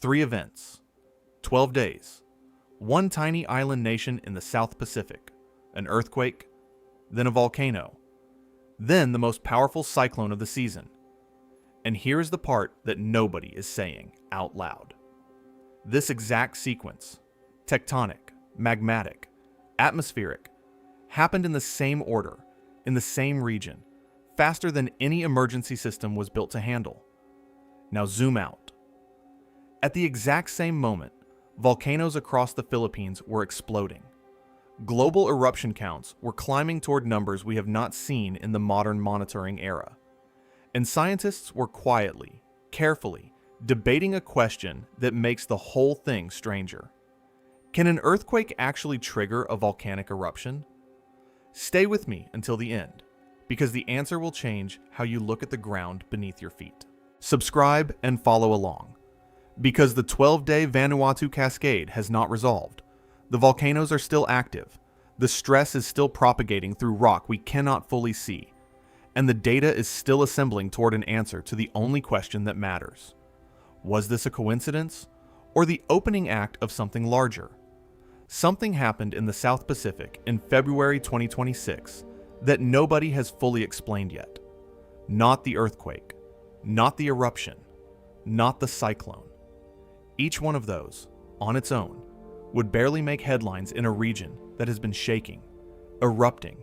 3 events, 12 days, one tiny island nation in the South Pacific, an earthquake, then a volcano, then the most powerful cyclone of the season. And here's the part that nobody is saying out loud. This exact sequence, tectonic, magmatic, atmospheric, happened in the same order, in the same region, faster than any emergency system was built to handle. Now zoom out. At the exact same moment, volcanoes across the Philippines were exploding. Global eruption counts were climbing toward numbers we have not seen in the modern monitoring era. And scientists were quietly, carefully, debating a question that makes the whole thing stranger. Can an earthquake actually trigger a volcanic eruption? Stay with me until the end, because the answer will change how you look at the ground beneath your feet. Subscribe and follow along. Because the 12-day Vanuatu cascade has not resolved, the volcanoes are still active, the stress is still propagating through rock we cannot fully see, and the data is still assembling toward an answer to the only question that matters. Was this a coincidence, or the opening act of something larger? Something happened in the South Pacific in February 2026 that nobody has fully explained yet. Not the earthquake, not the eruption, not the cyclone. Each one of those, on its own, would barely make headlines in a region that has been shaking, erupting,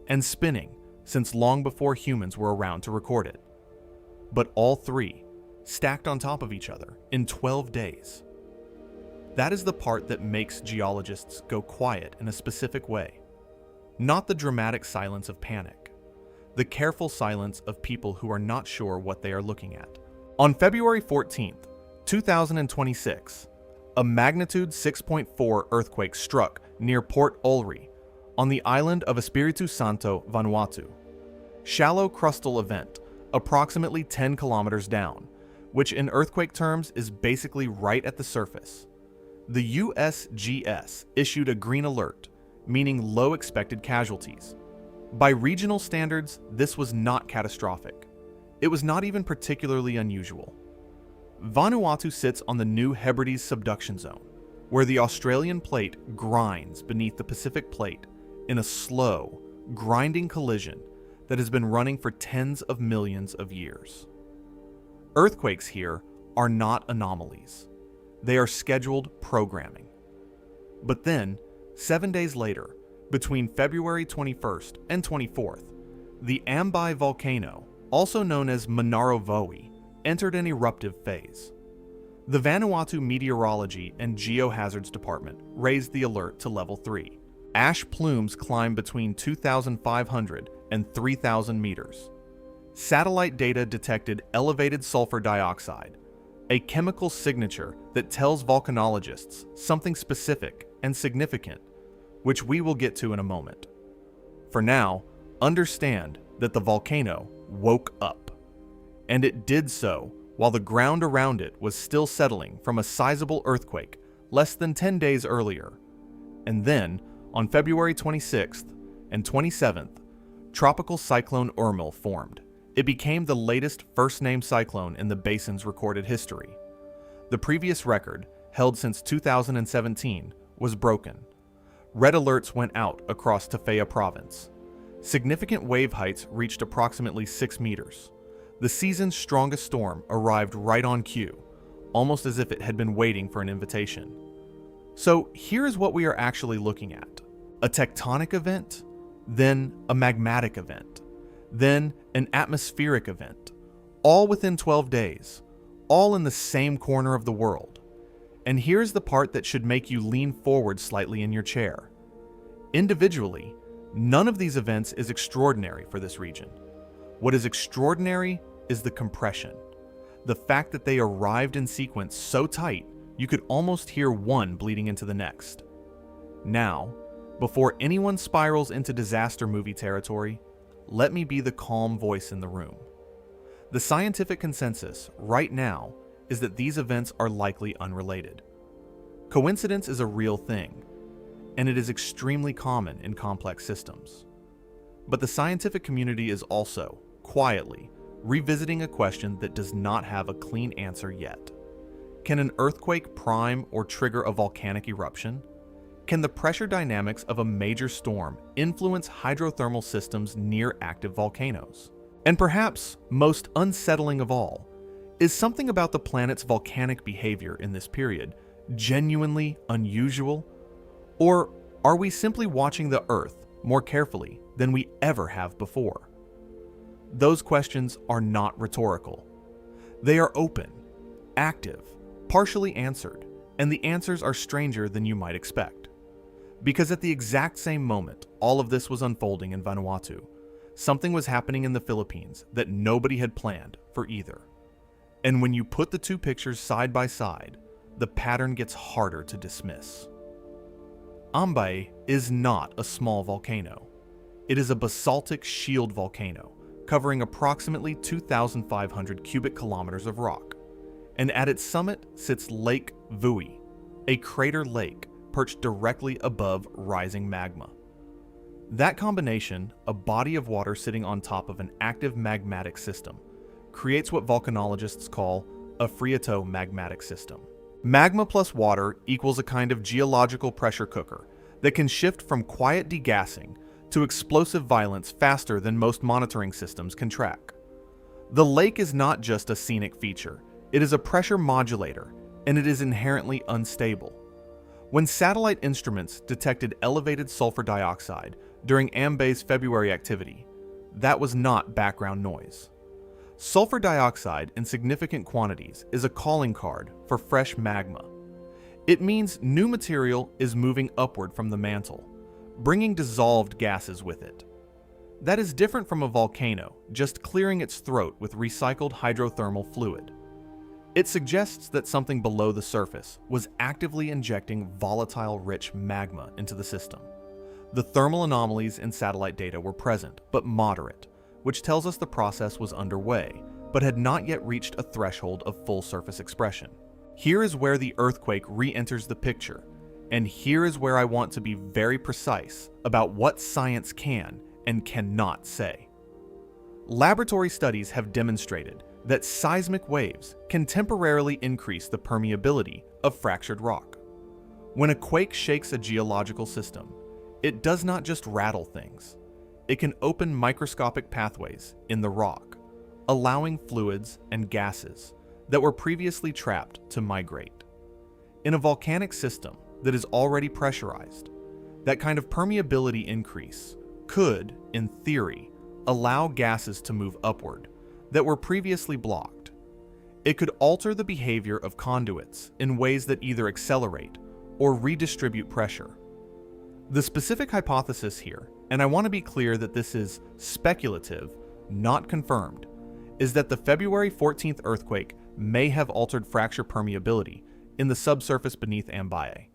and spinning since long before humans were around to record it. But all three, stacked on top of each other in 12 days. That is the part that makes geologists go quiet in a specific way. Not the dramatic silence of panic, the careful silence of people who are not sure what they are looking at. On February 14th, 2026, a magnitude 6.4 earthquake struck near Port Olry on the island of Espiritu Santo, Vanuatu. Shallow crustal event, approximately 10 kilometers down, which in earthquake terms is basically right at the surface. The USGS issued a green alert, meaning low expected casualties. By regional standards, this was not catastrophic. It was not even particularly unusual. Vanuatu sits on the New Hebrides subduction zone, where the Australian plate grinds beneath the Pacific plate in a slow, grinding collision that has been running for tens of millions of years. Earthquakes here are not anomalies. They are scheduled programming. But then, 7 days later, between February 21st and 24th, the Ambai volcano, also known as Manarovoe, entered an eruptive phase. The Vanuatu Meteorology and Geohazards Department raised the alert to level 3. Ash plumes climb between 2,500 and 3,000 meters. Satellite data detected elevated sulfur dioxide, a chemical signature that tells volcanologists something specific and significant, which we will get to in a moment. For now, understand that the volcano woke up. And it did so while the ground around it was still settling from a sizable earthquake less than 10 days earlier. And then, on February 26th and 27th, Tropical Cyclone Urmil formed. It became the latest first-name cyclone in the basin's recorded history. The previous record, held since 2017, was broken. Red alerts went out across Tafea province. Significant wave heights reached approximately 6 meters. The season's strongest storm arrived right on cue, almost as if it had been waiting for an invitation. So here's what we are actually looking at. A tectonic event, then a magmatic event, then an atmospheric event, all within 12 days, all in the same corner of the world. And here's the part that should make you lean forward slightly in your chair. Individually, none of these events is extraordinary for this region. What is extraordinary is the compression. The fact that they arrived in sequence so tight, you could almost hear one bleeding into the next. Now, before anyone spirals into disaster movie territory, let me be the calm voice in the room. The scientific consensus right now is that these events are likely unrelated. Coincidence is a real thing, and it is extremely common in complex systems. But the scientific community is also, quietly, revisiting a question that does not have a clean answer yet. Can an earthquake prime or trigger a volcanic eruption? Can the pressure dynamics of a major storm influence hydrothermal systems near active volcanoes? And perhaps most unsettling of all, is something about the planet's volcanic behavior in this period genuinely unusual? Or are we simply watching the Earth more carefully than we ever have before? Those questions are not rhetorical. They are open, active, partially answered, and the answers are stranger than you might expect. Because at the exact same moment all of this was unfolding in Vanuatu, something was happening in the Philippines that nobody had planned for either. And when you put the two pictures side by side, the pattern gets harder to dismiss. Ambay is not a small volcano. It is a basaltic shield volcano covering approximately 2,500 cubic kilometers of rock. And at its summit sits Lake Vui, a crater lake perched directly above rising magma. That combination, a body of water sitting on top of an active magmatic system, creates what volcanologists call a phreatomagmatic system. Magma plus water equals a kind of geological pressure cooker that can shift from quiet degassing to explosive violence faster than most monitoring systems can track. The lake is not just a scenic feature, it is a pressure modulator, and it is inherently unstable. When satellite instruments detected elevated sulfur dioxide during Ambay's February activity, that was not background noise. Sulfur dioxide in significant quantities is a calling card for fresh magma. It means new material is moving upward from the mantle, bringing dissolved gases with it. That is different from a volcano just clearing its throat with recycled hydrothermal fluid. It suggests that something below the surface was actively injecting volatile-rich magma into the system. The thermal anomalies in satellite data were present, but moderate, which tells us the process was underway, but had not yet reached a threshold of full surface expression. Here is where the earthquake re-enters the picture, and here is where I want to be very precise about what science can and cannot say. Laboratory studies have demonstrated that seismic waves can temporarily increase the permeability of fractured rock. When a quake shakes a geological system, it does not just rattle things. It can open microscopic pathways in the rock, allowing fluids and gases that were previously trapped to migrate. In a volcanic system that is already pressurized, that kind of permeability increase could, in theory, allow gases to move upward that were previously blocked. It could alter the behavior of conduits in ways that either accelerate or redistribute pressure. The specific hypothesis here, and I want to be clear that this is speculative, not confirmed, is that the February 14th earthquake may have altered fracture permeability in the subsurface beneath Ambay,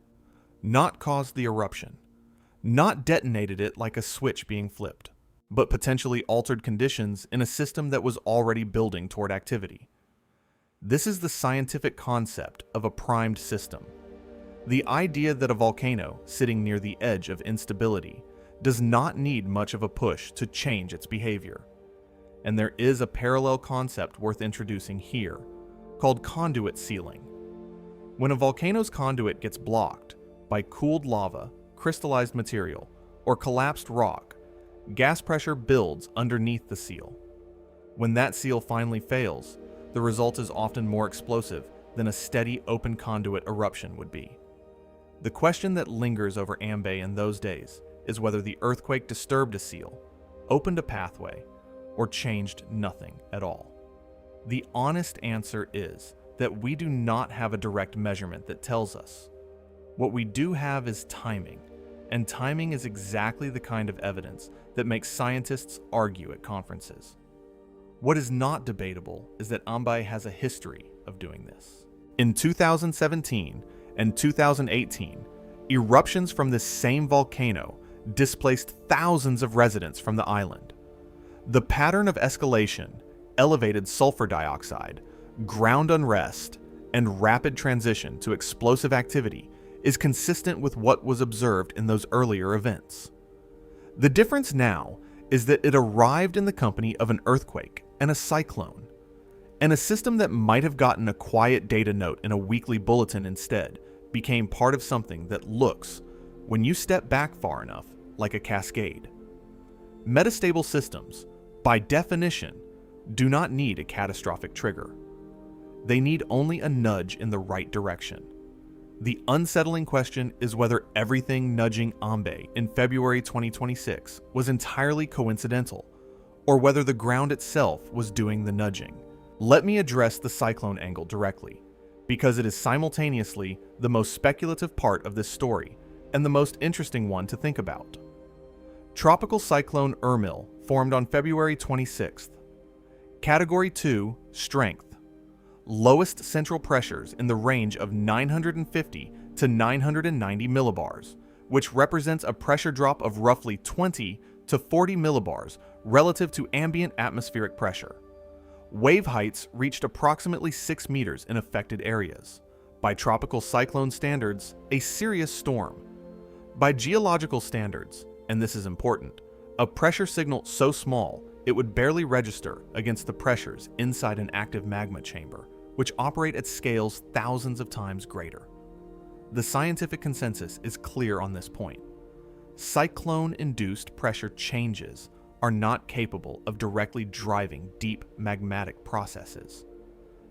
not caused the eruption, not detonated it like a switch being flipped, but potentially altered conditions in a system that was already building toward activity. This is the scientific concept of a primed system. The idea that a volcano sitting near the edge of instability does not need much of a push to change its behavior. And there is a parallel concept worth introducing here, called conduit sealing. When a volcano's conduit gets blocked by cooled lava, crystallized material, or collapsed rock, gas pressure builds underneath the seal. When that seal finally fails, the result is often more explosive than a steady open conduit eruption would be. The question that lingers over Ambay in those days is whether the earthquake disturbed a seal, opened a pathway, or changed nothing at all. The honest answer is that we do not have a direct measurement that tells us. What we do have is timing, and timing is exactly the kind of evidence that makes scientists argue at conferences. What is not debatable is that Ambay has a history of doing this. In 2017 and 2018, eruptions from this same volcano displaced thousands of residents from the island. The pattern of escalation, elevated sulfur dioxide, ground unrest, and rapid transition to explosive activity is consistent with what was observed in those earlier events. The difference now is that it arrived in the company of an earthquake and a cyclone. And a system that might have gotten a quiet data note in a weekly bulletin instead became part of something that looks, when you step back far enough, like a cascade. Metastable systems, by definition, do not need a catastrophic trigger. They need only a nudge in the right direction. The unsettling question is whether everything nudging Ambe in February 2026 was entirely coincidental, or whether the ground itself was doing the nudging. Let me address the cyclone angle directly, because it is simultaneously the most speculative part of this story and the most interesting one to think about. Tropical cyclone Ermil formed on February 26th. Category 2, strength. Lowest central pressures in the range of 950 to 990 millibars, which represents a pressure drop of roughly 20 to 40 millibars relative to ambient atmospheric pressure. Wave heights reached approximately 6 meters in affected areas. By tropical cyclone standards, a serious storm. By geological standards, and this is important, a pressure signal so small it would barely register against the pressures inside an active magma chamber, which operate at scales thousands of times greater. The scientific consensus is clear on this point. Cyclone-induced pressure changes are not capable of directly driving deep magmatic processes.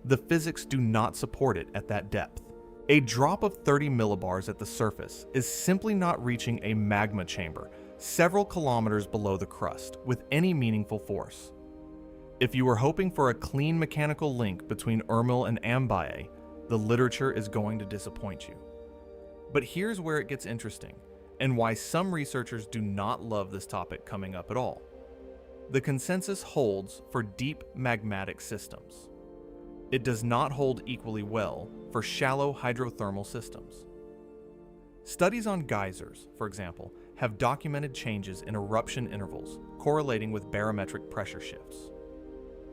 The physics do not support it at that depth. A drop of 30 millibars at the surface is simply not reaching a magma chamber several kilometers below the crust with any meaningful force. If you were hoping for a clean mechanical link between Ermil and Ambaye, the literature is going to disappoint you. But here's where it gets interesting, and why some researchers do not love this topic coming up at all. The consensus holds for deep magmatic systems. It does not hold equally well for shallow hydrothermal systems. Studies on geysers, for example, have documented changes in eruption intervals correlating with barometric pressure shifts.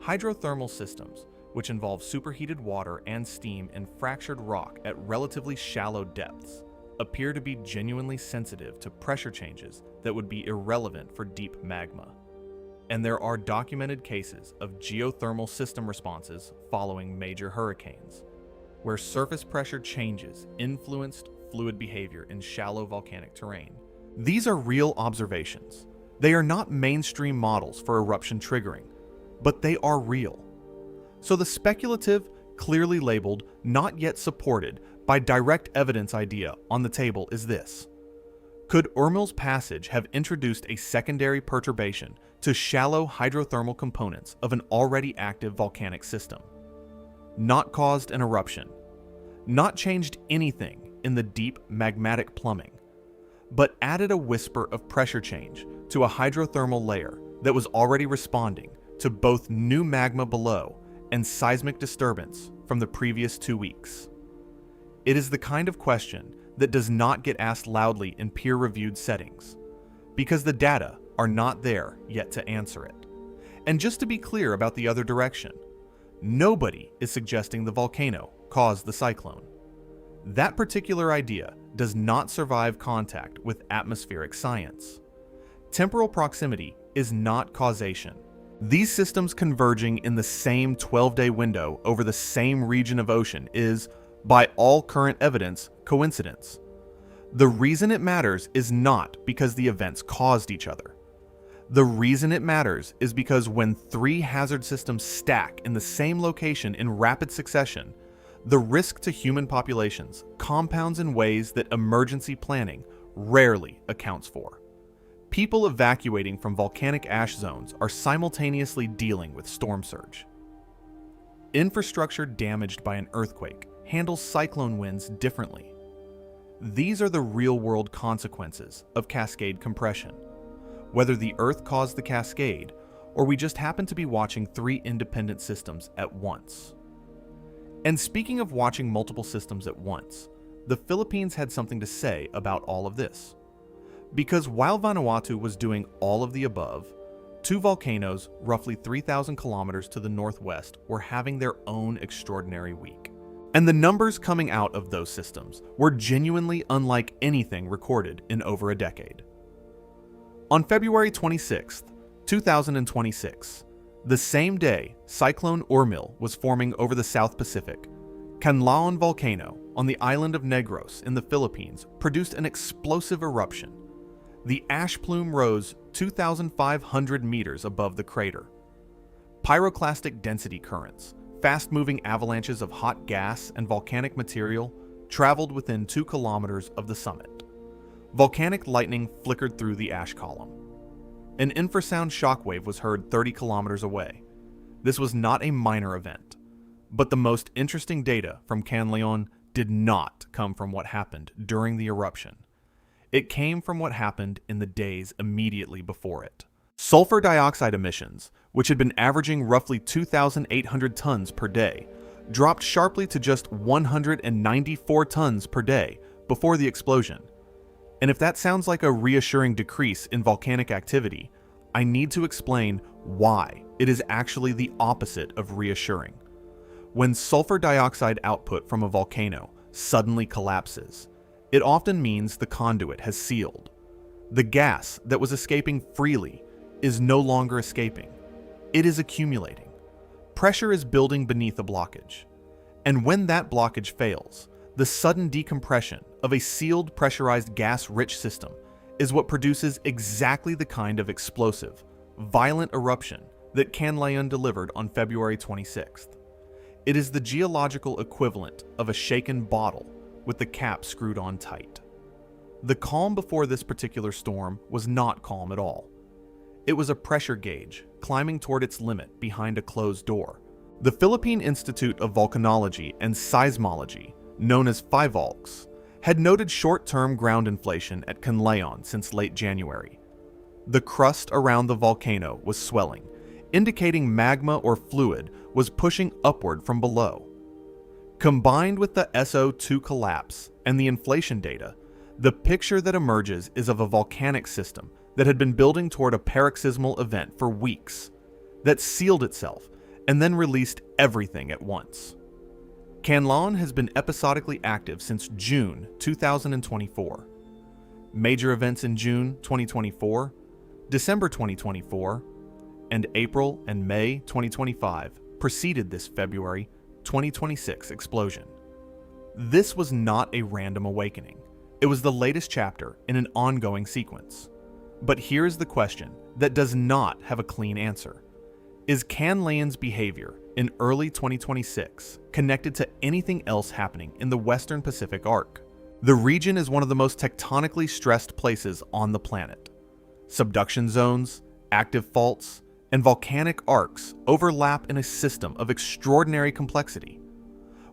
Hydrothermal systems, which involve superheated water and steam in fractured rock at relatively shallow depths, appear to be genuinely sensitive to pressure changes that would be irrelevant for deep magma. And there are documented cases of geothermal system responses following major hurricanes, where surface pressure changes influenced fluid behavior in shallow volcanic terrain. These are real observations. They are not mainstream models for eruption triggering, but they are real. So the speculative, clearly labeled, not yet supported by direct evidence idea on the table is this. Could Ermil's passage have introduced a secondary perturbation to shallow hydrothermal components of an already active volcanic system? Not caused an eruption, not changed anything in the deep magmatic plumbing, but added a whisper of pressure change to a hydrothermal layer that was already responding to both new magma below and seismic disturbance from the previous 2 weeks. It is the kind of question that does not get asked loudly in peer-reviewed settings, because the data are not there yet to answer it. And just to be clear about the other direction, nobody is suggesting the volcano caused the cyclone. That particular idea does not survive contact with atmospheric science. Temporal proximity is not causation. These systems converging in the same 12-day window over the same region of ocean is, by all current evidence, coincidence. The reason it matters is not because the events caused each other. The reason it matters is because when 3 hazard systems stack in the same location in rapid succession, the risk to human populations compounds in ways that emergency planning rarely accounts for. People evacuating from volcanic ash zones are simultaneously dealing with storm surge. Infrastructure damaged by an earthquake handles cyclone winds differently. These are the real-world consequences of cascade compression, whether the Earth caused the cascade or we just happen to be watching 3 independent systems at once. And speaking of watching multiple systems at once, the Philippines had something to say about all of this. Because while Vanuatu was doing all of the above, 2 volcanoes roughly 3,000 kilometers to the northwest were having their own extraordinary week. And the numbers coming out of those systems were genuinely unlike anything recorded in over a decade. On February 26, 2026, The same day Cyclone Ormil was forming over the South Pacific, Canlaon Volcano on the island of Negros in the Philippines produced an explosive eruption. The ash plume rose 2,500 meters above the crater. Pyroclastic density currents, fast-moving avalanches of hot gas and volcanic material, traveled within 2 kilometers of the summit. Volcanic lightning flickered through the ash column. An infrasound shockwave was heard 30 kilometers away. This was not a minor event, but the most interesting data from Canlaon did not come from what happened during the eruption. It came from what happened in the days immediately before it. Sulfur dioxide emissions, which had been averaging roughly 2,800 tons per day, dropped sharply to just 194 tons per day before the explosion. And if that sounds like a reassuring decrease in volcanic activity, I need to explain why it is actually the opposite of reassuring. When sulfur dioxide output from a volcano suddenly collapses, it often means the conduit has sealed. The gas that was escaping freely is no longer escaping. It is accumulating. Pressure is building beneath a blockage. And when that blockage fails, the sudden decompression of a sealed pressurized gas-rich system is what produces exactly the kind of explosive, violent eruption that Canlaon delivered on February 26th. It is the geological equivalent of a shaken bottle with the cap screwed on tight. The calm before this particular storm was not calm at all. It was a pressure gauge climbing toward its limit behind a closed door. The Philippine Institute of Volcanology and Seismology, known as PHIVOLCS, had noted short-term ground inflation at Canlaon since late January. The crust around the volcano was swelling, indicating magma or fluid was pushing upward from below. Combined with the SO2 collapse and the inflation data, the picture that emerges is of a volcanic system that had been building toward a paroxysmal event for weeks, that sealed itself and then released everything at once. Canlaon has been episodically active since June 2024. Major events in June 2024, December 2024, and April and May 2025 preceded this February 2026 explosion. This was not a random awakening. It was the latest chapter in an ongoing sequence. But here's the question that does not have a clean answer. Is Canlaon's behavior in early 2026 connected to anything else happening in the Western Pacific Arc? The region is one of the most tectonically stressed places on the planet. Subduction zones, active faults, and volcanic arcs overlap in a system of extraordinary complexity.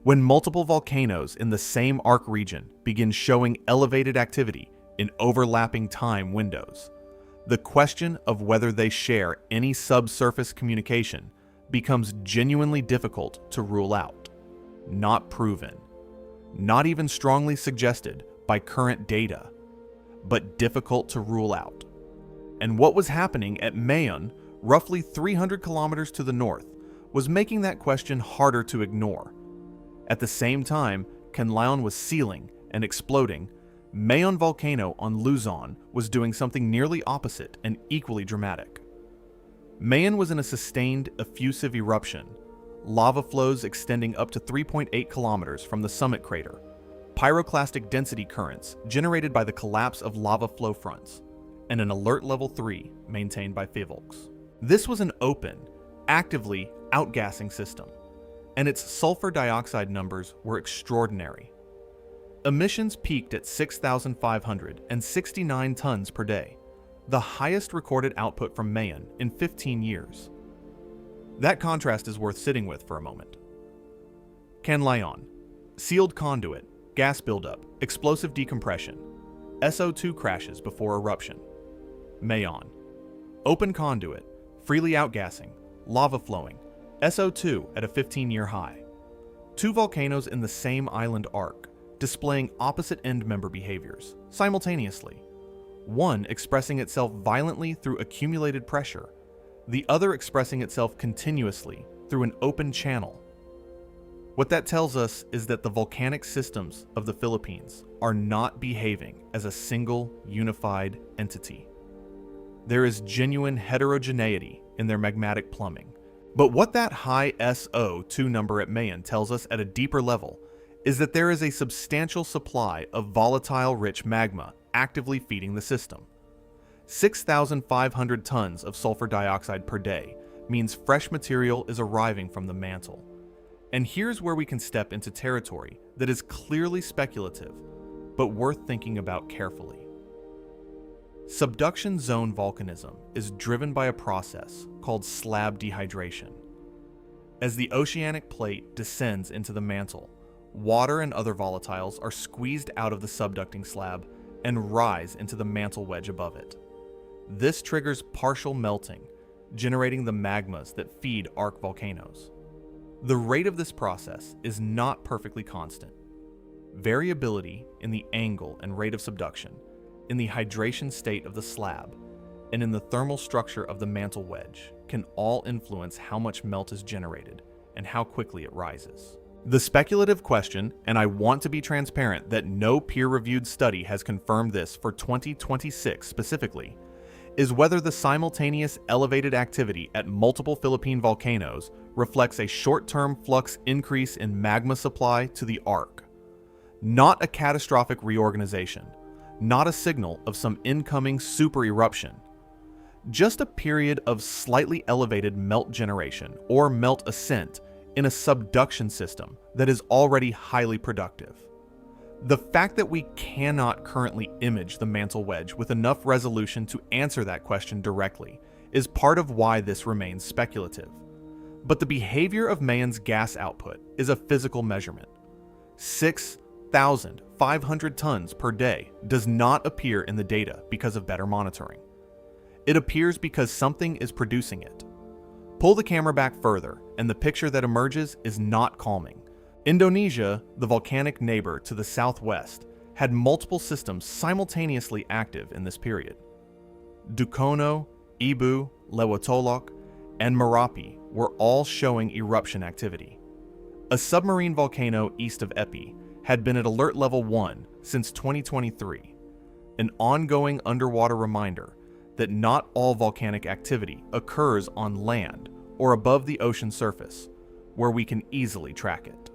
When multiple volcanoes in the same arc region begin showing elevated activity in overlapping time windows, the question of whether they share any subsurface communication becomes genuinely difficult to rule out. Not proven, not even strongly suggested by current data, but difficult to rule out. And what was happening at Mayon, roughly 300 kilometers to the north, was making that question harder to ignore. At the same time Canlaon was sealing and exploding, Mayon Volcano on Luzon was doing something nearly opposite and equally dramatic. Mayon was in a sustained, effusive eruption, lava flows extending up to 3.8 kilometers from the summit crater, pyroclastic density currents generated by the collapse of lava flow fronts, and an alert level 3 maintained by PHIVOLCS. This was an open, actively outgassing system, and its sulfur dioxide numbers were extraordinary. Emissions peaked at 6,569 tons per day, the highest recorded output from Mayon in 15 years. That contrast is worth sitting with for a moment. Canlaon, sealed conduit, gas buildup, explosive decompression, SO2 crashes before eruption. Mayon, open conduit, freely outgassing, lava flowing, SO2 at a 15-year high. Two volcanoes in the same island arc, displaying opposite end member behaviors simultaneously, one expressing itself violently through accumulated pressure, the other expressing itself continuously through an open channel. What that tells us is that the volcanic systems of the Philippines are not behaving as a single unified entity. There is genuine heterogeneity in their magmatic plumbing, But what that high SO2 number at Mayan tells us at a deeper level is that there is a substantial supply of volatile rich magma actively feeding the system. 6,500 tons of sulfur dioxide per day means fresh material is arriving from the mantle. And here's where we can step into territory that is clearly speculative, but worth thinking about carefully. Subduction zone volcanism is driven by a process called slab dehydration. As the oceanic plate descends into the mantle, water and other volatiles are squeezed out of the subducting slab and rise into the mantle wedge above it. This triggers partial melting, generating the magmas that feed arc volcanoes. The rate of this process is not perfectly constant. Variability in the angle and rate of subduction, in the hydration state of the slab, and in the thermal structure of the mantle wedge can all influence how much melt is generated and how quickly it rises. The speculative question, and I want to be transparent that no peer-reviewed study has confirmed this for 2026 specifically, is whether the simultaneous elevated activity at multiple Philippine volcanoes reflects a short-term flux increase in magma supply to the arc. Not a catastrophic reorganization, not a signal of some incoming super eruption. Just a period of slightly elevated melt generation or melt ascent in a subduction system that is already highly productive. The fact that we cannot currently image the mantle wedge with enough resolution to answer that question directly is part of why this remains speculative. But the behavior of Mayan's gas output is a physical measurement. 6,500 tons per day does not appear in the data because of better monitoring. It appears because something is producing it. Pull the camera back further, and the picture that emerges is not calming. Indonesia, the volcanic neighbor to the southwest, had multiple systems simultaneously active in this period. Dukono, Ibu, Lewotolok, and Merapi were all showing eruption activity. A submarine volcano east of Epi had been at alert level 1 since 2023, an ongoing underwater reminder that not all volcanic activity occurs on land or above the ocean surface, where we can easily track it.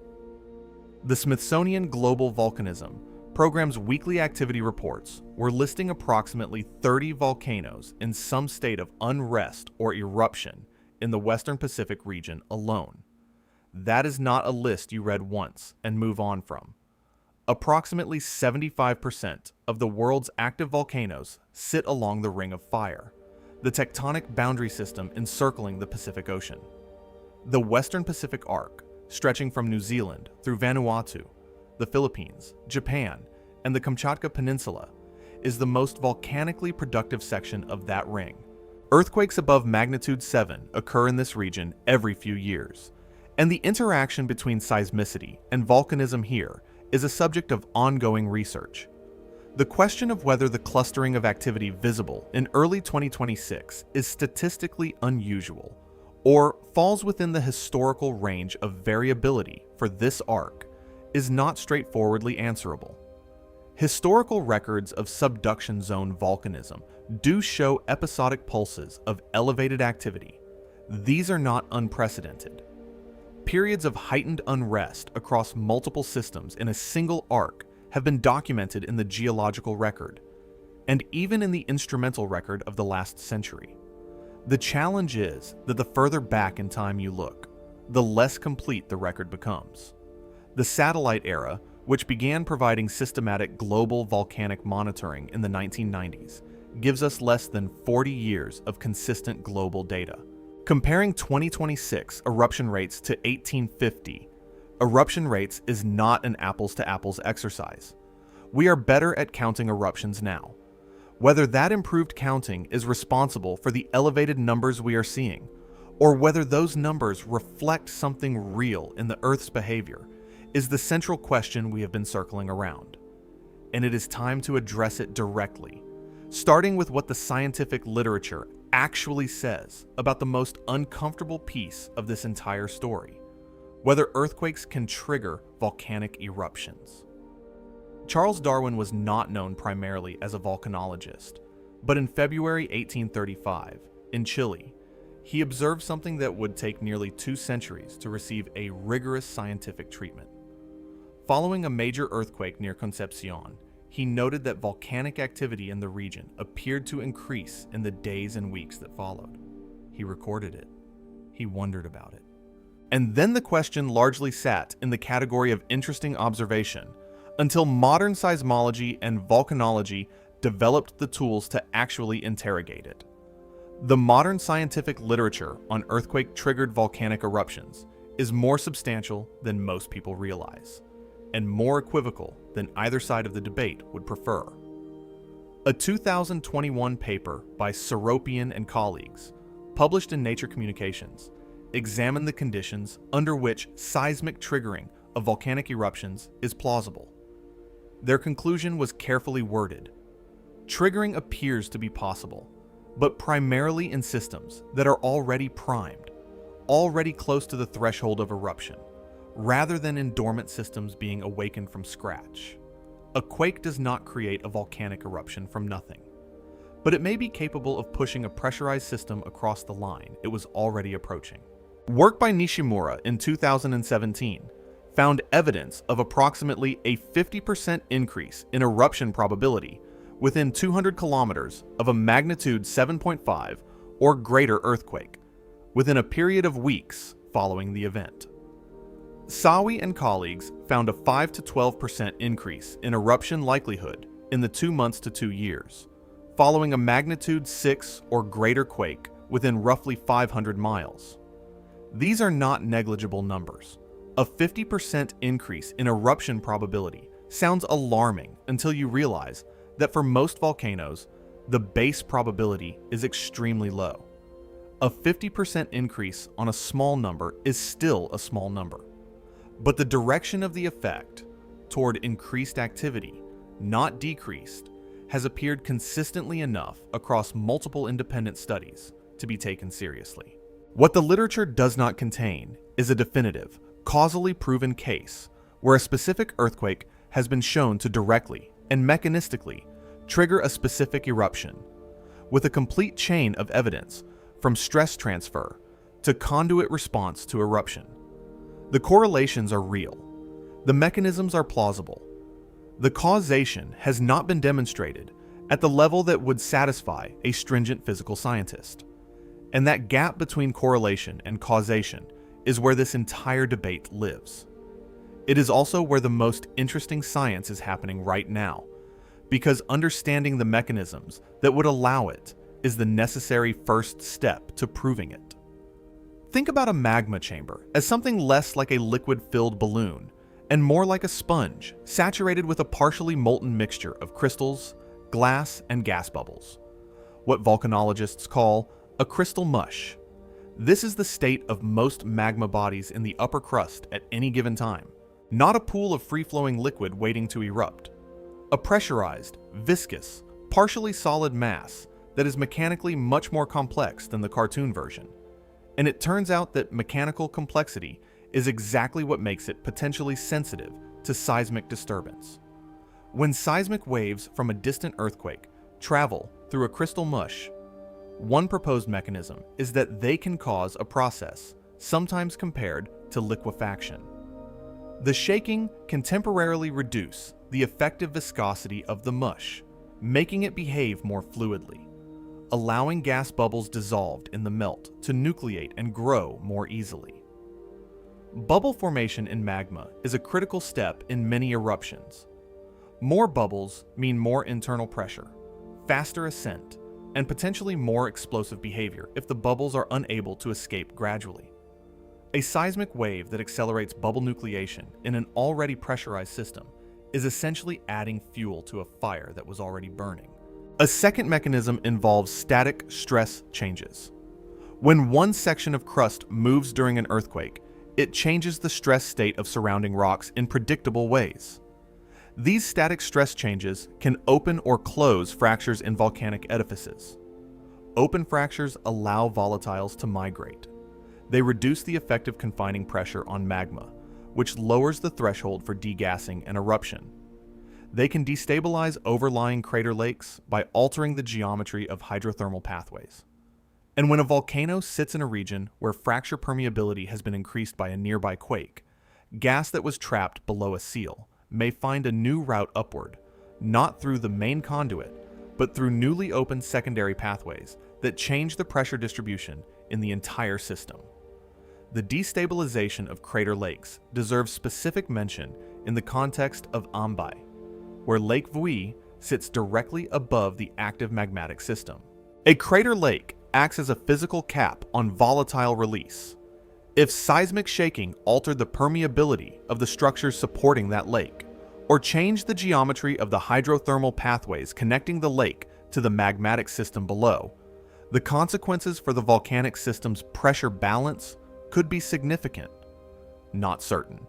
The Smithsonian Global Volcanism program's weekly activity reports were listing approximately 30 volcanoes in some state of unrest or eruption in the Western Pacific region alone. That is not a list you read once and move on from. Approximately 75% of the world's active volcanoes sit along the Ring of Fire, the tectonic boundary system encircling the Pacific Ocean. The Western Pacific Arc, stretching from New Zealand through Vanuatu, the Philippines, Japan, and the Kamchatka Peninsula, is the most volcanically productive section of that ring. Earthquakes above magnitude 7 occur in this region every few years, and the interaction between seismicity and volcanism here is a subject of ongoing research. The question of whether the clustering of activity visible in early 2026 is statistically unusual or falls within the historical range of variability for this arc is not straightforwardly answerable. Historical records of subduction zone volcanism do show episodic pulses of elevated activity. These are not unprecedented. Periods of heightened unrest across multiple systems in a single arc have been documented in the geological record, and even in the instrumental record of the last century. The challenge is that the further back in time you look, the less complete the record becomes. The satellite era, which began providing systematic global volcanic monitoring in the 1990s, gives us less than 40 years of consistent global data. Comparing 2026 eruption rates to 1850 eruption rates is not an apples-to-apples exercise. We are better at counting eruptions now. Whether that improved counting is responsible for the elevated numbers we are seeing, or whether those numbers reflect something real in the Earth's behavior, is the central question we have been circling around. And it is time to address it directly, starting with what the scientific literature actually says about the most uncomfortable piece of this entire story: whether earthquakes can trigger volcanic eruptions. Charles Darwin was not known primarily as a volcanologist, but in February 1835, in Chile, he observed something that would take nearly 2 centuries to receive a rigorous scientific treatment. Following a major earthquake near Concepcion, he noted that volcanic activity in the region appeared to increase in the days and weeks that followed. He recorded it. He wondered about it. And then the question largely sat in the category of interesting observation until modern seismology and volcanology developed the tools to actually interrogate it. The modern scientific literature on earthquake-triggered volcanic eruptions is more substantial than most people realize, and more equivocal than either side of the debate would prefer. A 2021 paper by Seropian and colleagues, published in Nature Communications, examined the conditions under which seismic triggering of volcanic eruptions is plausible. Their conclusion was carefully worded. Triggering appears to be possible, but primarily in systems that are already primed, already close to the threshold of eruption, rather than in dormant systems being awakened from scratch. A quake does not create a volcanic eruption from nothing, but it may be capable of pushing a pressurized system across the line it was already approaching. Work by Nishimura in 2017 found evidence of approximately a 50% increase in eruption probability within 200 kilometers of a magnitude 7.5 or greater earthquake, within a period of weeks following the event. Sawi and colleagues found a 5 to 12% increase in eruption likelihood in the 2 months to 2 years, following a magnitude 6 or greater quake within roughly 500 miles. These are not negligible numbers. A 50% increase in eruption probability sounds alarming until you realize that for most volcanoes, the base probability is extremely low. A 50% increase on a small number is still a small number. But the direction of the effect toward increased activity, not decreased, has appeared consistently enough across multiple independent studies to be taken seriously. What the literature does not contain is a definitive, causally proven case where a specific earthquake has been shown to directly and mechanistically trigger a specific eruption, with a complete chain of evidence from stress transfer to conduit response to eruption. The correlations are real. The mechanisms are plausible. The causation has not been demonstrated at the level that would satisfy a stringent physical scientist. And that gap between correlation and causation is where this entire debate lives. It is also where the most interesting science is happening right now, because understanding the mechanisms that would allow it is the necessary first step to proving it. Think about a magma chamber as something less like a liquid-filled balloon and more like a sponge saturated with a partially molten mixture of crystals, glass, and gas bubbles. What volcanologists call a crystal mush. This is the state of most magma bodies in the upper crust at any given time. Not a pool of free-flowing liquid waiting to erupt. A pressurized, viscous, partially solid mass that is mechanically much more complex than the cartoon version. And it turns out that mechanical complexity is exactly what makes it potentially sensitive to seismic disturbance. When seismic waves from a distant earthquake travel through a crystal mush, one proposed mechanism is that they can cause a process, sometimes compared to liquefaction. The shaking can temporarily reduce the effective viscosity of the mush, making it behave more fluidly, allowing gas bubbles dissolved in the melt to nucleate and grow more easily. Bubble formation in magma is a critical step in many eruptions. More bubbles mean more internal pressure, faster ascent, and potentially more explosive behavior if the bubbles are unable to escape gradually. A seismic wave that accelerates bubble nucleation in an already pressurized system is essentially adding fuel to a fire that was already burning. A second mechanism involves static stress changes. When one section of crust moves during an earthquake, it changes the stress state of surrounding rocks in predictable ways. These static stress changes can open or close fractures in volcanic edifices. Open fractures allow volatiles to migrate. They reduce the effective confining pressure on magma, which lowers the threshold for degassing and eruption. They can destabilize overlying crater lakes by altering the geometry of hydrothermal pathways. And when a volcano sits in a region where fracture permeability has been increased by a nearby quake, gas that was trapped below a seal may find a new route upward, not through the main conduit, but through newly opened secondary pathways that change the pressure distribution in the entire system. The destabilization of crater lakes deserves specific mention in the context of Ambai, where Lake Vui sits directly above the active magmatic system. A crater lake acts as a physical cap on volatile release. If seismic shaking altered the permeability of the structures supporting that lake, or changed the geometry of the hydrothermal pathways connecting the lake to the magmatic system below, the consequences for the volcanic system's pressure balance could be significant. Not certain,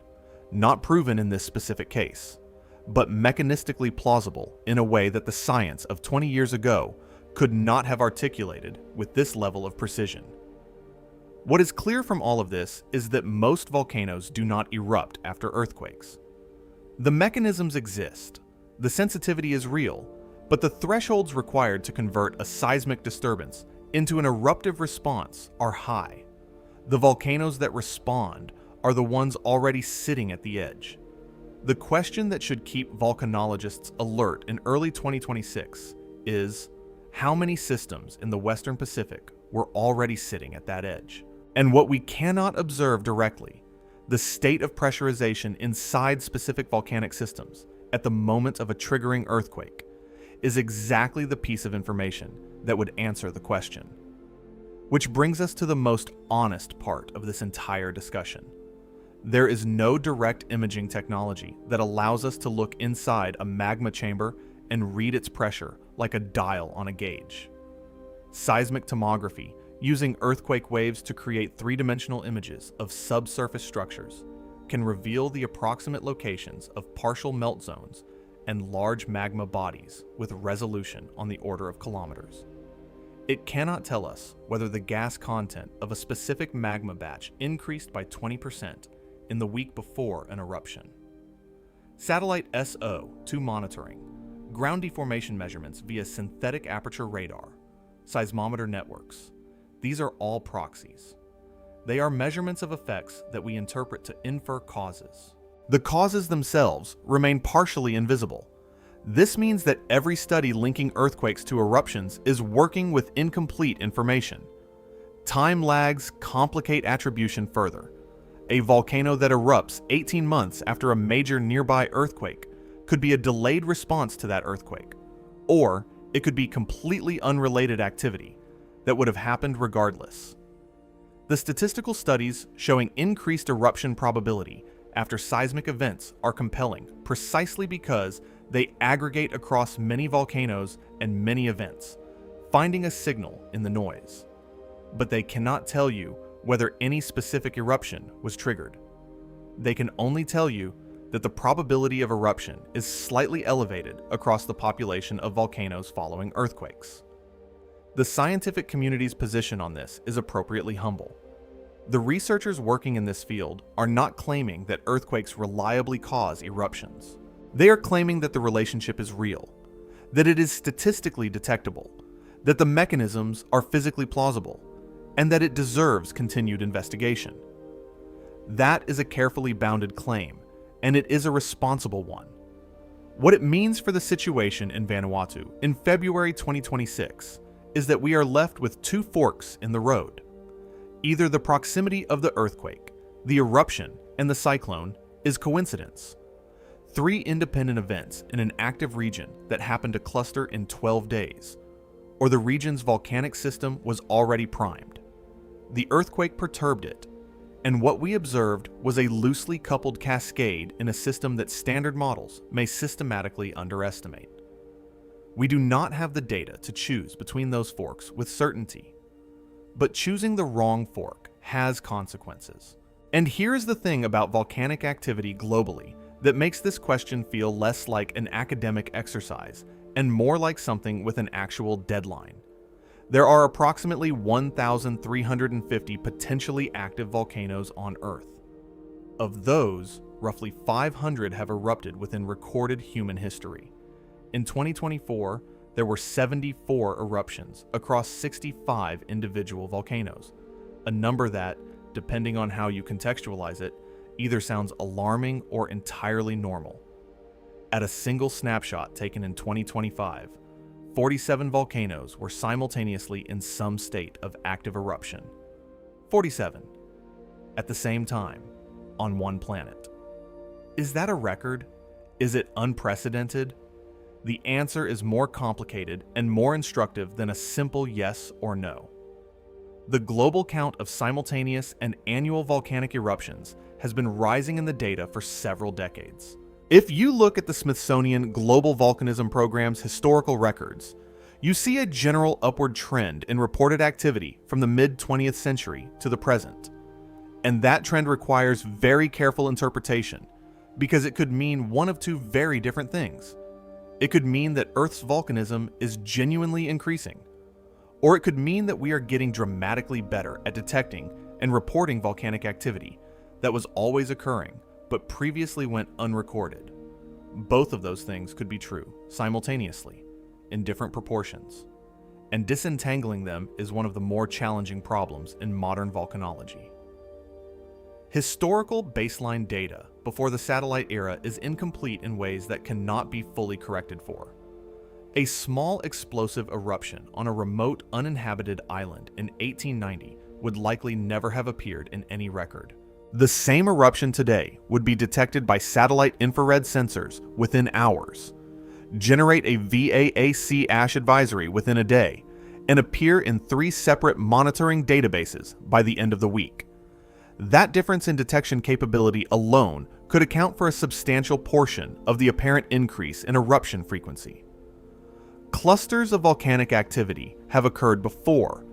not proven in this specific case, but mechanistically plausible in a way that the science of 20 years ago could not have articulated with this level of precision. What is clear from all of this is that most volcanoes do not erupt after earthquakes. The mechanisms exist, the sensitivity is real, but the thresholds required to convert a seismic disturbance into an eruptive response are high. The volcanoes that respond are the ones already sitting at the edge. The question that should keep volcanologists alert in early 2026 is, how many systems in the Western Pacific were already sitting at that edge? And what we cannot observe directly, the state of pressurization inside specific volcanic systems at the moment of a triggering earthquake, is exactly the piece of information that would answer the question. Which brings us to the most honest part of this entire discussion. There is no direct imaging technology that allows us to look inside a magma chamber and read its pressure like a dial on a gauge. Seismic tomography, using earthquake waves to create three-dimensional images of subsurface structures, can reveal the approximate locations of partial melt zones and large magma bodies with resolution on the order of kilometers. It cannot tell us whether the gas content of a specific magma batch increased by 20% in the week before an eruption. Satellite SO2 monitoring, ground deformation measurements via synthetic aperture radar, seismometer networks. These are all proxies. They are measurements of effects that we interpret to infer causes. The causes themselves remain partially invisible. This means that every study linking earthquakes to eruptions is working with incomplete information. Time lags complicate attribution further. A volcano that erupts 18 months after a major nearby earthquake could be a delayed response to that earthquake, or it could be completely unrelated activity that would have happened regardless. The statistical studies showing increased eruption probability after seismic events are compelling precisely because they aggregate across many volcanoes and many events, finding a signal in the noise. But they cannot tell you whether any specific eruption was triggered. They can only tell you that the probability of eruption is slightly elevated across the population of volcanoes following earthquakes. The scientific community's position on this is appropriately humble. The researchers working in this field are not claiming that earthquakes reliably cause eruptions. They are claiming that the relationship is real, that it is statistically detectable, that the mechanisms are physically plausible, and that it deserves continued investigation. That is a carefully bounded claim, and it is a responsible one. What it means for the situation in Vanuatu in February 2026 is that we are left with two forks in the road. Either the proximity of the earthquake, the eruption, and the cyclone is coincidence. 3 independent events in an active region that happened to cluster in 12 days, or the region's volcanic system was already primed. The earthquake perturbed it, and what we observed was a loosely coupled cascade in a system that standard models may systematically underestimate. We do not have the data to choose between those forks with certainty, but choosing the wrong fork has consequences. And here's the thing about volcanic activity globally that makes this question feel less like an academic exercise and more like something with an actual deadline. There are approximately 1,350 potentially active volcanoes on Earth. Of those, roughly 500 have erupted within recorded human history. In 2024, there were 74 eruptions across 65 individual volcanoes, a number that, depending on how you contextualize it, either sounds alarming or entirely normal. At a single snapshot taken in 2025, 47 volcanoes were simultaneously in some state of active eruption. 47. At the same time, on one planet. Is that a record? Is it unprecedented? The answer is more complicated and more instructive than a simple yes or no. The global count of simultaneous and annual volcanic eruptions has been rising in the data for several decades. If you look at the Smithsonian Global Volcanism Program's historical records, you see a general upward trend in reported activity from the mid-20th century to the present. And that trend requires very careful interpretation, because it could mean one of two very different things. It could mean that Earth's volcanism is genuinely increasing, or it could mean that we are getting dramatically better at detecting and reporting volcanic activity that was always occurring but previously went unrecorded. Both of those things could be true simultaneously, in different proportions, and disentangling them is one of the more challenging problems in modern volcanology. Historical baseline data before the satellite era is incomplete in ways that cannot be fully corrected for. A small explosive eruption on a remote uninhabited island in 1890 would likely never have appeared in any record. The same eruption today would be detected by satellite infrared sensors within hours, generate a VAAC ash advisory within a day, and appear in 3 separate monitoring databases by the end of the week. That difference in detection capability alone could account for a substantial portion of the apparent increase in eruption frequency. Clusters of volcanic activity have occurred before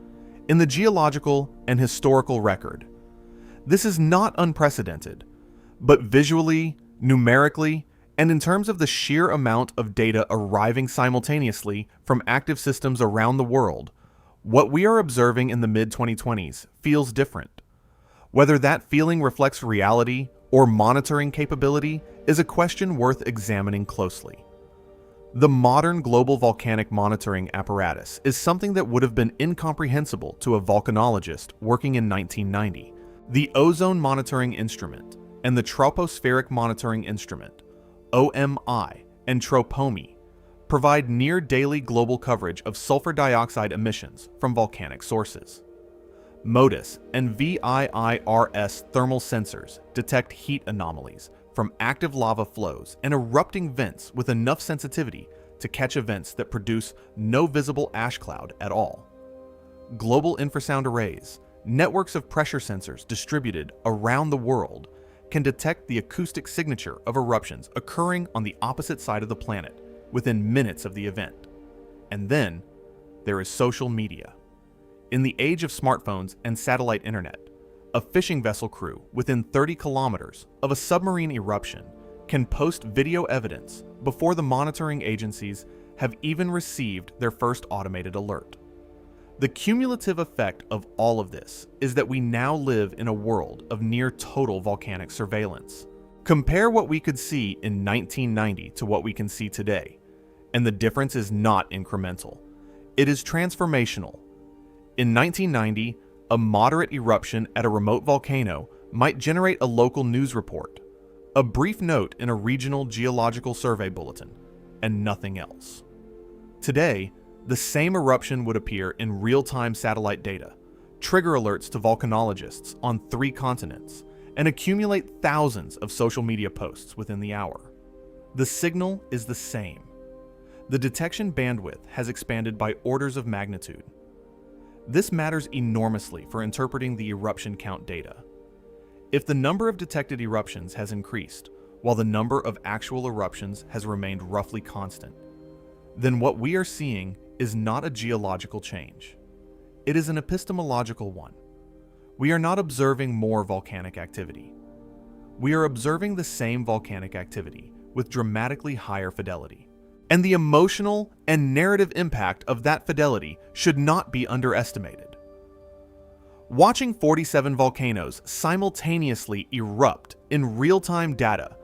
in the geological and historical record. This is not unprecedented, but visually, numerically, and in terms of the sheer amount of data arriving simultaneously from active systems around the world, what we are observing in the mid-2020s feels different. Whether that feeling reflects reality or monitoring capability is a question worth examining closely. The modern global volcanic monitoring apparatus is something that would have been incomprehensible to a volcanologist working in 1990. The Ozone Monitoring Instrument and the Tropospheric Monitoring Instrument, OMI, and TROPOMI, provide near-daily global coverage of sulfur dioxide emissions from volcanic sources. MODIS and VIIRS thermal sensors detect heat anomalies from active lava flows and erupting vents with enough sensitivity to catch events that produce no visible ash cloud at all. Global infrasound arrays, networks of pressure sensors distributed around the world, can detect the acoustic signature of eruptions occurring on the opposite side of the planet within minutes of the event. And then there is social media. In the age of smartphones and satellite internet, a fishing vessel crew within 30 kilometers of a submarine eruption can post video evidence before the monitoring agencies have even received their first automated alert. The cumulative effect of all of this is that we now live in a world of near total volcanic surveillance. Compare what we could see in 1990 to what we can see today, and the difference is not incremental. It is transformational. In 1990, a moderate eruption at a remote volcano might generate a local news report, a brief note in a regional geological survey bulletin, and nothing else. Today, the same eruption would appear in real-time satellite data, trigger alerts to volcanologists on 3 continents, and accumulate thousands of social media posts within the hour. The signal is the same. The detection bandwidth has expanded by orders of magnitude. This matters enormously for interpreting the eruption count data. If the number of detected eruptions has increased, while the number of actual eruptions has remained roughly constant, then what we are seeing is not a geological change. It is an epistemological one. We are not observing more volcanic activity. We are observing the same volcanic activity with dramatically higher fidelity. And the emotional and narrative impact of that fidelity should not be underestimated. Watching 47 volcanoes simultaneously erupt in real-time data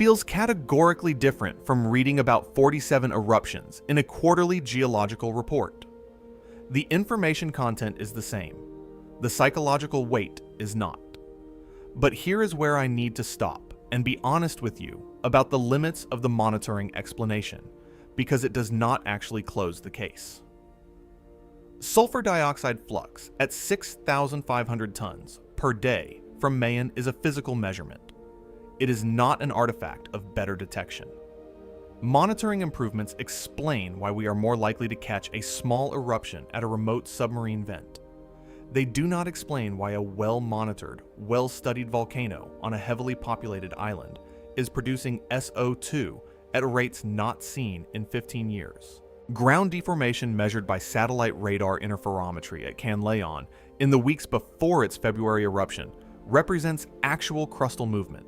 feels categorically different from reading about 47 eruptions in a quarterly geological report. The information content is the same. The psychological weight is not. But here is where I need to stop and be honest with you about the limits of the monitoring explanation, because it does not actually close the case. Sulfur dioxide flux at 6,500 tons per day from Mayan is a physical measurement. It is not an artifact of better detection. Monitoring improvements explain why we are more likely to catch a small eruption at a remote submarine vent. They do not explain why a well-monitored, well-studied volcano on a heavily populated island is producing SO2 at rates not seen in 15 years. Ground deformation measured by satellite radar interferometry at Canlaon in the weeks before its February eruption represents actual crustal movement.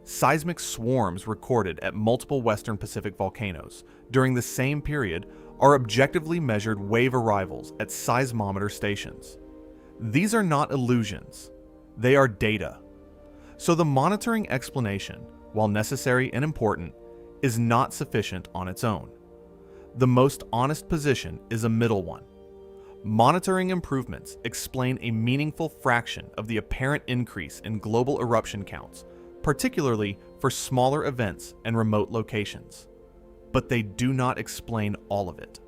Seismic swarms recorded at multiple Western Pacific volcanoes during the same period are objectively measured wave arrivals at seismometer stations. These are not illusions, they are data. So the monitoring explanation, while necessary and important, is not sufficient on its own. The most honest position is a middle one. Monitoring improvements explain a meaningful fraction of the apparent increase in global eruption counts, particularly for smaller events and remote locations. But they do not explain all of it.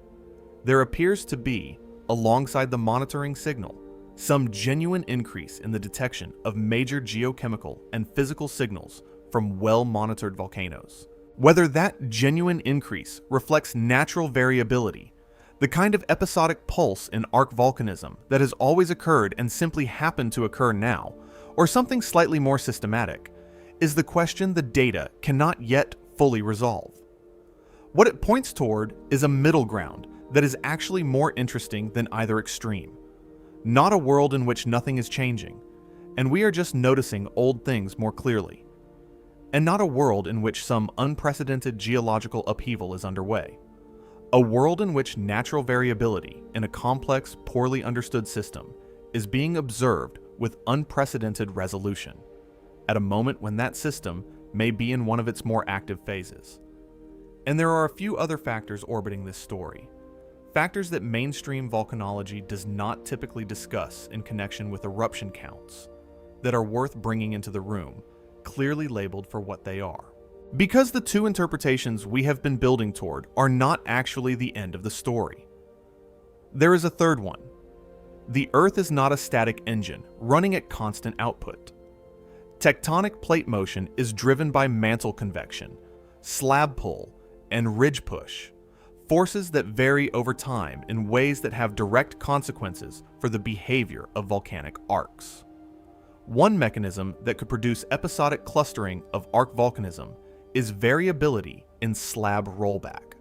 There appears to be, alongside the monitoring signal, some genuine increase in the detection of major geochemical and physical signals from well-monitored volcanoes. Whether that genuine increase reflects natural variability, the kind of episodic pulse in arc volcanism that has always occurred and simply happened to occur now, or something slightly more systematic, is the question the data cannot yet fully resolve. What it points toward is a middle ground that is actually more interesting than either extreme. Not a world in which nothing is changing, and we are just noticing old things more clearly. And not a world in which some unprecedented geological upheaval is underway. A world in which natural variability in a complex, poorly understood system is being observed with unprecedented resolution, at a moment when that system may be in one of its more active phases. And there are a few other factors orbiting this story. Factors that mainstream volcanology does not typically discuss in connection with eruption counts, that are worth bringing into the room, clearly labeled for what they are. Because the two interpretations we have been building toward are not actually the end of the story. There is a third one. The Earth is not a static engine running at constant output. Tectonic plate motion is driven by mantle convection, slab pull, and ridge push, forces that vary over time in ways that have direct consequences for the behavior of volcanic arcs. One mechanism that could produce episodic clustering of arc volcanism is variability in slab rollback.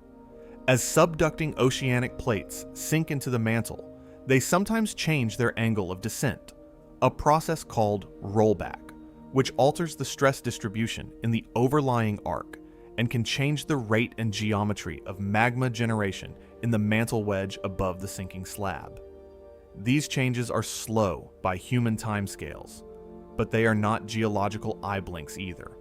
As subducting oceanic plates sink into the mantle, they sometimes change their angle of descent, a process called rollback, which alters the stress distribution in the overlying arc and can change the rate and geometry of magma generation in the mantle wedge above the sinking slab. These changes are slow by human timescales, but they are not geological eye blinks either.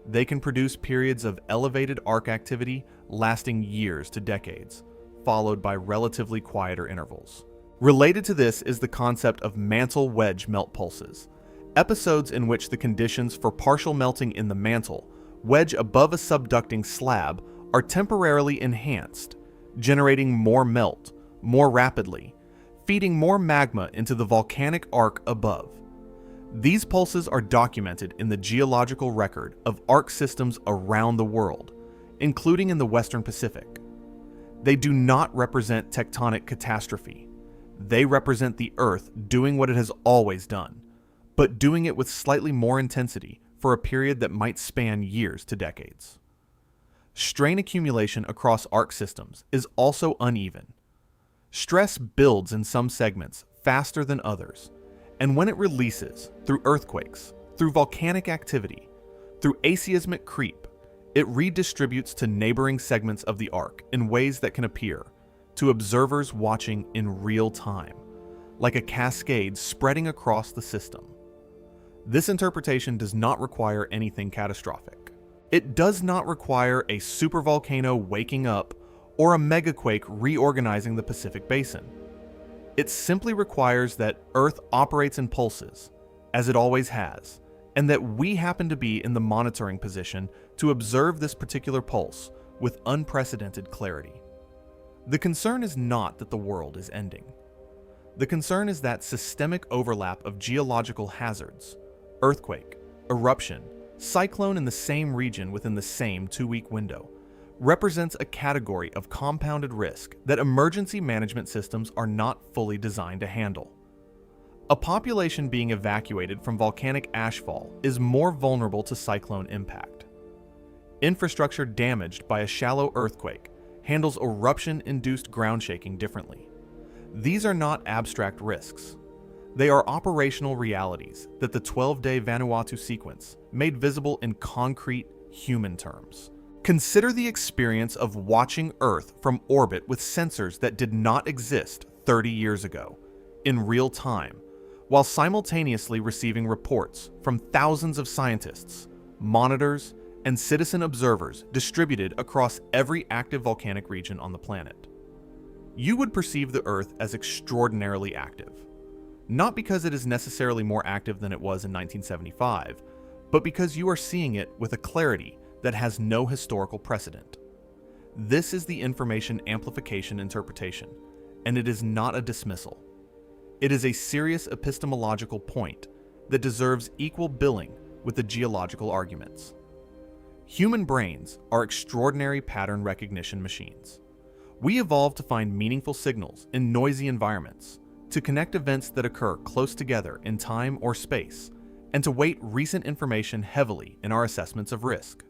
They can produce periods of elevated arc activity lasting years to decades, followed by relatively quieter intervals. Related to this is the concept of mantle wedge melt pulses, episodes in which the conditions for partial melting in the mantle wedge above a subducting slab are temporarily enhanced, generating more melt, more rapidly, feeding more magma into the volcanic arc above. These pulses are documented in the geological record of arc systems around the world, including in the Western Pacific. They do not represent tectonic catastrophe. They represent the Earth doing what it has always done, but doing it with slightly more intensity for a period that might span years to decades. Strain accumulation across arc systems is also uneven. Stress builds in some segments faster than others, and when it releases through earthquakes, through volcanic activity, through aseismic creep, it redistributes to neighboring segments of the arc in ways that can appear to observers watching in real time, like a cascade spreading across the system. This interpretation does not require anything catastrophic. It does not require a supervolcano waking up or a megaquake reorganizing the Pacific Basin. It simply requires that Earth operates in pulses, as it always has, and that we happen to be in the monitoring position to observe this particular pulse with unprecedented clarity. The concern is not that the world is ending. The concern is that systemic overlap of geological hazards, earthquake, eruption, cyclone in the same region within the same 2-week window, represents a category of compounded risk that emergency management systems are not fully designed to handle. A population being evacuated from volcanic ashfall is more vulnerable to cyclone impact. Infrastructure damaged by a shallow earthquake handles eruption-induced ground shaking differently. These are not abstract risks. They are operational realities that the 12-day Vanuatu sequence made visible in concrete human terms. Consider the experience of watching Earth from orbit with sensors that did not exist 30 years ago, in real time, while simultaneously receiving reports from thousands of scientists, monitors, and citizen observers distributed across every active volcanic region on the planet. You would perceive the Earth as extraordinarily active. Not because it is necessarily more active than it was in 1975, but because you are seeing it with a clarity that has no historical precedent. This is the information amplification interpretation, and it is not a dismissal. It is a serious epistemological point that deserves equal billing with the geological arguments. Human brains are extraordinary pattern recognition machines. We evolved to find meaningful signals in noisy environments, to connect events that occur close together in time or space, and to weight recent information heavily in our assessments of risk.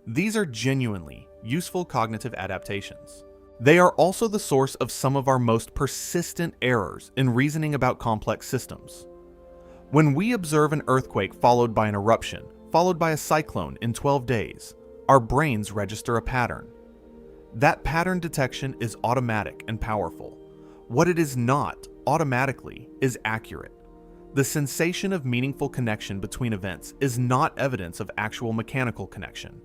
These are genuinely useful cognitive adaptations. They are also the source of some of our most persistent errors in reasoning about complex systems. When we observe an earthquake followed by an eruption, followed by a cyclone in 12 days, our brains register a pattern. That pattern detection is automatic and powerful. What it is not, automatically, is accurate. The sensation of meaningful connection between events is not evidence of actual mechanical connection.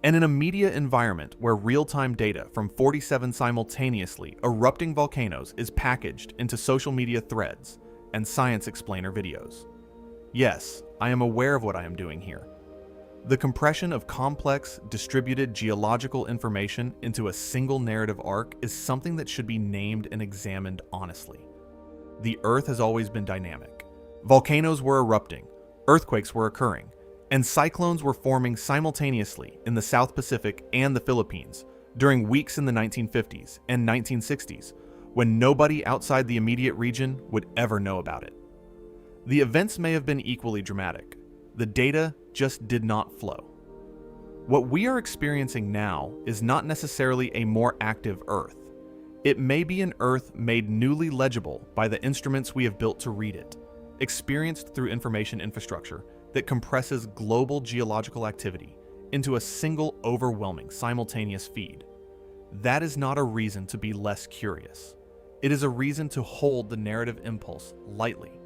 And in a media environment where real-time data from 47 simultaneously erupting volcanoes is packaged into social media threads and science explainer videos. Yes, I am aware of what I am doing here. The compression of complex, distributed geological information into a single narrative arc is something that should be named and examined honestly. The Earth has always been dynamic. Volcanoes were erupting, earthquakes were occurring, and cyclones were forming simultaneously in the South Pacific and the Philippines during weeks in the 1950s and 1960s when nobody outside the immediate region would ever know about it. The events may have been equally dramatic. The data just did not flow. What we are experiencing now is not necessarily a more active Earth. It may be an Earth made newly legible by the instruments we have built to read it, experienced through information infrastructure that compresses global geological activity into a single overwhelming simultaneous feed. That is not a reason to be less curious. It is a reason to hold the narrative impulse lightly,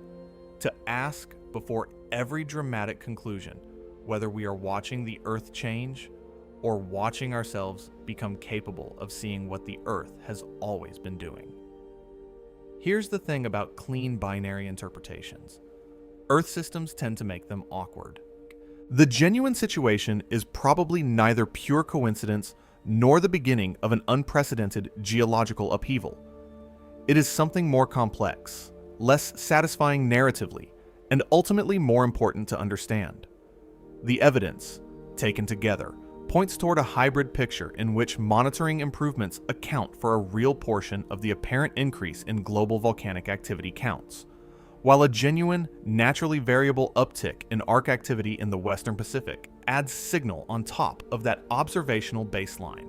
to ask before every dramatic conclusion whether we are watching the Earth change or watching ourselves become capable of seeing what the Earth has always been doing. Here's the thing about clean binary interpretations. Earth systems tend to make them awkward. The genuine situation is probably neither pure coincidence nor the beginning of an unprecedented geological upheaval. It is something more complex, less satisfying narratively, and ultimately more important to understand. The evidence, taken together, points toward a hybrid picture in which monitoring improvements account for a real portion of the apparent increase in global volcanic activity counts, while a genuine, naturally variable uptick in arc activity in the Western Pacific adds signal on top of that observational baseline.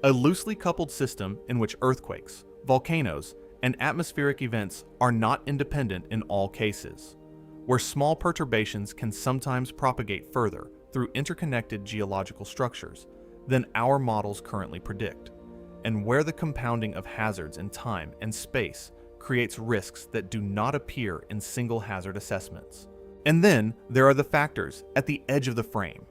A loosely coupled system in which earthquakes, volcanoes, and atmospheric events are not independent in all cases, where small perturbations can sometimes propagate further through interconnected geological structures than our models currently predict, and where the compounding of hazards in time and space creates risks that do not appear in single hazard assessments. And then there are the factors at the edge of the frame,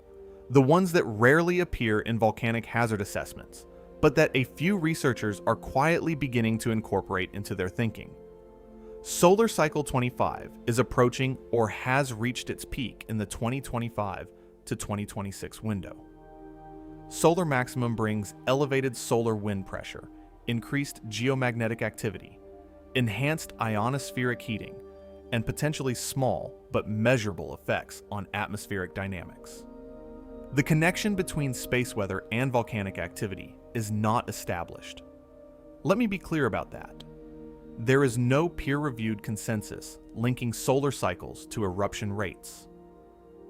the ones that rarely appear in volcanic hazard assessments, but that a few researchers are quietly beginning to incorporate into their thinking. Solar cycle 25 is approaching or has reached its peak in the 2025 to 2026 window. Solar maximum brings elevated solar wind pressure, increased geomagnetic activity, enhanced ionospheric heating, and potentially small but measurable effects on atmospheric dynamics. The connection between space weather and volcanic activity is not established. Let me be clear about that. There is no peer-reviewed consensus linking solar cycles to eruption rates.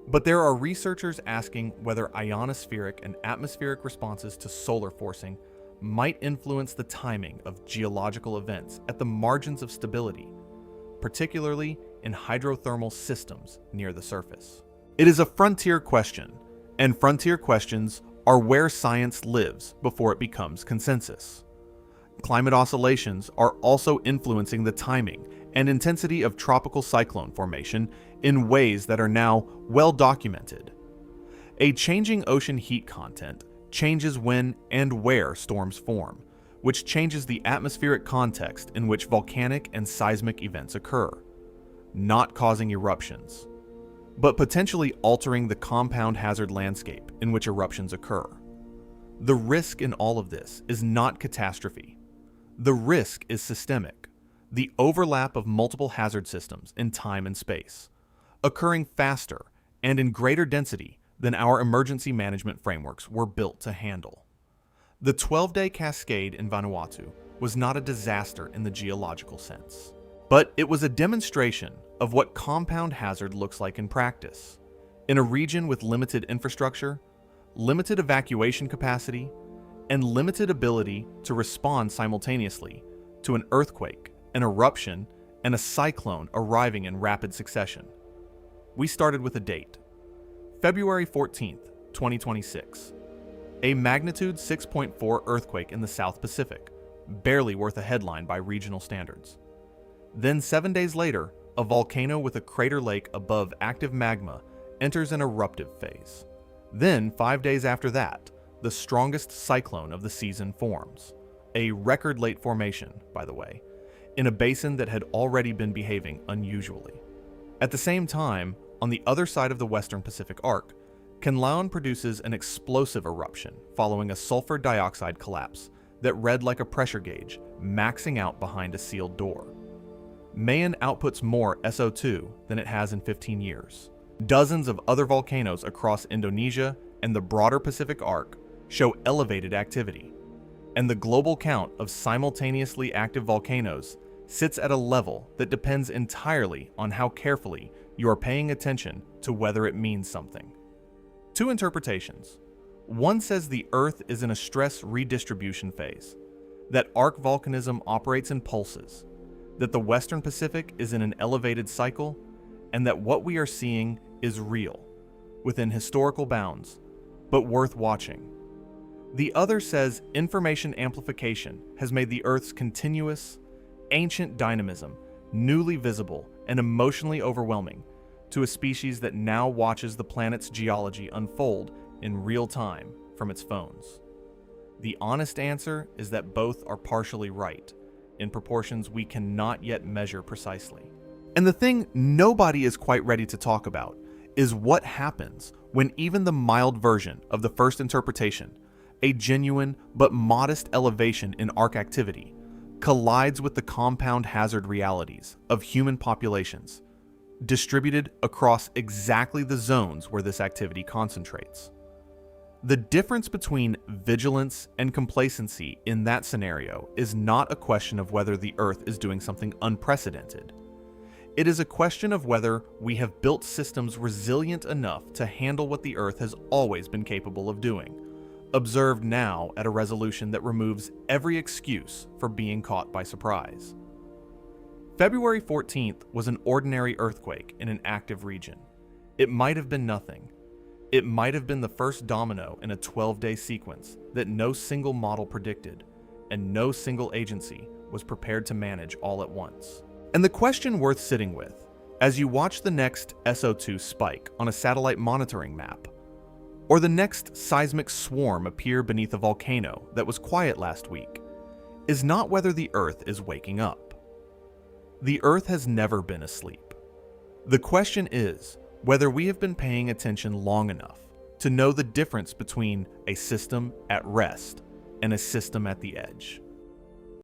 But there are researchers asking whether ionospheric and atmospheric responses to solar forcing might influence the timing of geological events at the margins of stability, particularly in hydrothermal systems near the surface. It is a frontier question, and frontier questions are where science lives before it becomes consensus. Climate oscillations are also influencing the timing and intensity of tropical cyclone formation in ways that are now well documented. A changing ocean heat content changes when and where storms form, which changes the atmospheric context in which volcanic and seismic events occur, not causing eruptions, but potentially altering the compound hazard landscape in which eruptions occur. The risk in all of this is not catastrophe. The risk is systemic, the overlap of multiple hazard systems in time and space, occurring faster and in greater density than our emergency management frameworks were built to handle. The 12-day cascade in Vanuatu was not a disaster in the geological sense, but it was a demonstration of what compound hazard looks like in practice. In a region with limited infrastructure, limited evacuation capacity, and limited ability to respond simultaneously to an earthquake, an eruption, and a cyclone arriving in rapid succession. We started with a date, February 14th, 2026. A magnitude 6.4 earthquake in the South Pacific, barely worth a headline by regional standards. Then 7 days later, a volcano with a crater lake above active magma enters an eruptive phase. Then 5 days after that, the strongest cyclone of the season forms, a record late formation, by the way, in a basin that had already been behaving unusually. At the same time, on the other side of the western Pacific Arc, Cyclone produces an explosive eruption following a sulfur dioxide collapse that read like a pressure gauge, maxing out behind a sealed door. Mayan outputs more SO2 than it has in 15 years. Dozens of other volcanoes across Indonesia and the broader Pacific Arc show elevated activity, and the global count of simultaneously active volcanoes sits at a level that depends entirely on how carefully you are paying attention to whether it means something. Two interpretations. One says the Earth is in a stress redistribution phase, that arc volcanism operates in pulses, that the Western Pacific is in an elevated cycle, and that what we are seeing is real, within historical bounds, but worth watching. The other says information amplification has made the Earth's continuous, ancient dynamism newly visible and emotionally overwhelming to a species that now watches the planet's geology unfold in real time from its phones. The honest answer is that both are partially right, in proportions we cannot yet measure precisely. And the thing nobody is quite ready to talk about is what happens when even the mild version of the first interpretation, a genuine but modest elevation in arc activity, collides with the compound hazard realities of human populations, distributed across exactly the zones where this activity concentrates. The difference between vigilance and complacency in that scenario is not a question of whether the Earth is doing something unprecedented. It is a question of whether we have built systems resilient enough to handle what the Earth has always been capable of doing, observed now at a resolution that removes every excuse for being caught by surprise. February 14th was an ordinary earthquake in an active region. It might have been nothing. It might have been the first domino in a 12-day sequence that no single model predicted, and no single agency was prepared to manage all at once. And the question worth sitting with, as you watch the next SO2 spike on a satellite monitoring map, or the next seismic swarm appear beneath a volcano that was quiet last week is not whether the Earth is waking up. The Earth has never been asleep. The question is whether we have been paying attention long enough to know the difference between a system at rest and a system at the edge.